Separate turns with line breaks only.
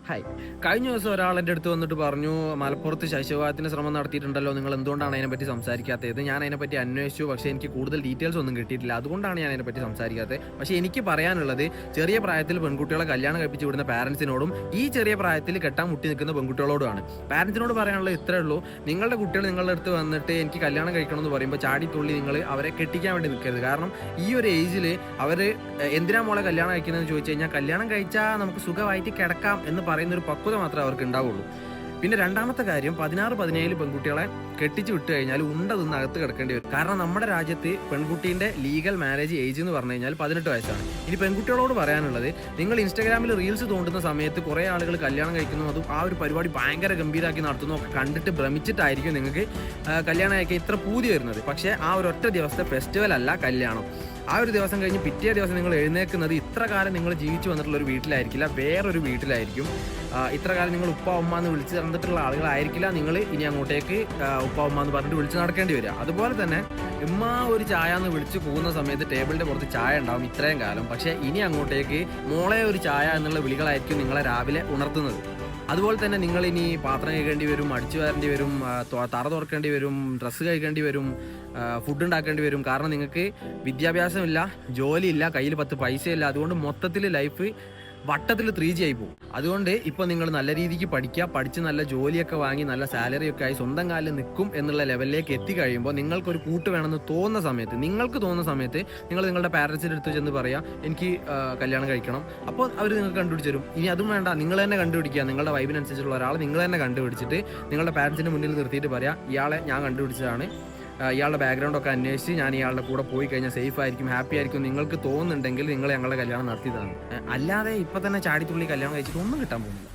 Hi. കഴിഞ്ഞ ദിവസം ഒരാൾ എൻ്റെ അടുത്ത് വന്നിട്ട് പറഞ്ഞു, "മലപ്പുറത്ത് ശൈശവവിവാഹത്തിന് ശ്രമം നടത്തിയിട്ടുണ്ടല്ലോ. നിങ്ങൾ എന്തുകൊണ്ടാണ് അതിനെപ്പറ്റി സംസാരിക്കാത്തത്?" ഞാൻ അതിനെപ്പറ്റി അന്വേഷിച്ചു. പക്ഷേ എനിക്ക് കൂടുതൽ ഡീറ്റെയിൽസ് ഒന്നും കിട്ടിയിട്ടില്ല. അതുകൊണ്ടാണ് ഞാൻ അതിനെപ്പറ്റി സംസാരിക്കാത്തത്. പക്ഷേ എനിക്ക് പറയാനുള്ളത്, ചെറിയ പ്രായത്തിൽ പെൺകുട്ടികളെ കല്യാണം കഴിപ്പിച്ച് വിടുന്ന പാരൻസിനോടും ഈ ചെറിയ പ്രായത്തിൽ കെട്ടാൻ മുട്ടി നിൽക്കുന്ന പെൺകുട്ടികളോടുമാണ്. പാരൻസിനോട് പറയാനുള്ളത് ഇത്രയേ ഉള്ളൂ: നിങ്ങളുടെ കുട്ടികൾ നിങ്ങളുടെ അടുത്ത് വന്നിട്ട് എനിക്ക് കല്യാണം കഴിക്കണം എന്ന് പറയുമ്പോൾ ചാടിത്തുള്ളി നിങ്ങൾ അവരെ കെട്ടിക്കാൻ വേണ്ടി നിൽക്കരുത്. കാരണം ഈ ഒരു ഏജിൽ അവർ എന്തിനാ മോളെ കല്യാണം കഴിക്കുന്നതെന്ന് ചോദിച്ചു കഴിഞ്ഞാൽ, കല്യാണം കഴിച്ചാൽ നമുക്ക് സുഖമായിട്ട് കിടക്കാം എന്ന് പറയുന്നൊരു പക്വത മാത്രമേ അവർക്ക് ഉണ്ടാവുള്ളൂ. പിന്നെ രണ്ടാമത്തെ കാര്യം, 16-17 പെൺകുട്ടികളെ കെട്ടിച്ച് വിട്ട് കഴിഞ്ഞാൽ ഉണ്ട നിന്ന് അകത്ത് കിടക്കേണ്ടി വരും. കാരണം നമ്മുടെ രാജ്യത്ത് പെൺകുട്ടീൻ്റെ ലീഗൽ മാരേജ് ഏജ് എന്ന് പറഞ്ഞു കഴിഞ്ഞാൽ 18 വയസ്സാണ്. ഇനി പെൺകുട്ടികളോട് പറയാനുള്ളത്, നിങ്ങൾ ഇൻസ്റ്റാഗ്രാമിൽ റീൽസ് തോണ്ടുന്ന സമയത്ത് കുറേ ആളുകൾ കല്യാണം കഴിക്കുന്നു, അതും ആ ഒരു പരിപാടി ഭയങ്കര ഗംഭീരമാക്കി നടത്തുന്നു ഒക്കെ കണ്ടിട്ട് ഭ്രമിച്ചിട്ടായിരിക്കും നിങ്ങൾക്ക് കല്യാണം കഴിക്കാൻ ഇത്ര പൂതി വരുന്നത്. പക്ഷേ ആ ഒരു ഒറ്റ ദിവസത്തെ ഫെസ്റ്റിവൽ അല്ല കല്യാണം. ആ ഒരു ദിവസം കഴിഞ്ഞ് പിറ്റേ ദിവസം നിങ്ങൾ എഴുന്നേൽക്കുന്നത് ഇത്ര കാലം നിങ്ങൾ ജീവിച്ചു വന്നിട്ടുള്ള ഒരു വീട്ടിലായിരിക്കില്ല, വേറൊരു വീട്ടിലായിരിക്കും. ഇത്ര കാലം നിങ്ങൾ ഉപ്പ ഉമ്മ എന്ന് വിളിച്ച് നടന്നിട്ടുള്ള ആളുകളായിരിക്കില്ല നിങ്ങൾ ഇനി അങ്ങോട്ടേക്ക് ഉപ്പ ഉമ്മ എന്ന് പറഞ്ഞിട്ട് വിളിച്ച് നടക്കേണ്ടി വരിക. അതുപോലെ തന്നെ ഉമ്മ ഒരു ചായ എന്ന് വിളിച്ച് പോകുന്ന സമയത്ത് ടേബിളിൻ്റെ പുറത്ത് ചായ ഉണ്ടാവും ഇത്രയും കാലം. പക്ഷേ ഇനി അങ്ങോട്ടേക്ക് മോളെ ഒരു ചായ എന്നുള്ള വിളികളായിരിക്കും നിങ്ങളെ രാവിലെ ഉണർത്തുന്നത്. അതുപോലെ തന്നെ നിങ്ങളിനി പാത്രം കഴുകേണ്ടി വരും, അടിച്ചു വാരേണ്ടി വരും, തറ തുറക്കേണ്ടി വരും, ഡ്രസ്സ് കഴിക്കേണ്ടി വരും, ഫുഡ് ഉണ്ടാക്കേണ്ടി വരും. കാരണം നിങ്ങൾക്ക് വിദ്യാഭ്യാസമില്ല, ജോലിയില്ല, കയ്യിൽ 10 പൈസയില്ല. അതുകൊണ്ട് മൊത്തത്തിൽ ലൈഫ് വട്ടത്തിൽ 3G ആയി പോകും. അതുകൊണ്ട് ഇപ്പോൾ നിങ്ങൾ നല്ല രീതിക്ക് പഠിക്കുക, പഠിച്ച് നല്ല ജോലിയൊക്കെ വാങ്ങി നല്ല സാലറിയൊക്കെ ആയി സ്വന്തം കാലിൽ നിൽക്കും എന്നുള്ള ലെവലിലേക്ക് എത്തിക്കഴിയുമ്പോൾ നിങ്ങൾക്കൊരു കൂട്ട് വേണമെന്ന് തോന്നുന്ന സമയത്ത്, നിങ്ങൾക്ക് തോന്നുന്ന സമയത്ത് നിങ്ങൾ നിങ്ങളുടെ പാരൻസിൻ്റെ അടുത്ത് ചെന്ന് പറയാം, എനിക്ക് കല്യാണം കഴിക്കണം. അപ്പോൾ അവർ നിങ്ങൾക്ക് കണ്ടുപിടിച്ച് തരും. ഇനി അതും വേണ്ട, നിങ്ങൾ തന്നെ കണ്ടുപിടിക്കുക. നിങ്ങളുടെ വൈബിനനുസരിച്ചുള്ള ഒരാൾ നിങ്ങൾ തന്നെ കണ്ടുപിടിച്ചിട്ട് നിങ്ങളുടെ പാരൻസിൻ്റെ മുന്നിൽ നിർത്തിയിട്ട് പറയാം, ഇയാളെ ഞാൻ കണ്ടുപിടിച്ചതാണ്, ഇയാളുടെ ബാക്ക്ഗ്രൗണ്ടൊക്കെ അന്വേഷിച്ച് ഞാൻ ഇയാളുടെ കൂടെ പോയി കഴിഞ്ഞാൽ സേഫ് ആയിരിക്കും, ഹാപ്പി ആയിരിക്കും, നിങ്ങൾക്ക് തോന്നുന്നുണ്ടെങ്കിൽ നിങ്ങൾ ഞങ്ങളുടെ കല്യാണം നടത്തിയതാണ്. അല്ലാതെ ഇപ്പം തന്നെ ചാടിത്തുള്ളി കല്യാണം കഴിച്ചിട്ട് ഒന്നും കിട്ടാൻ പോകുന്നില്ല.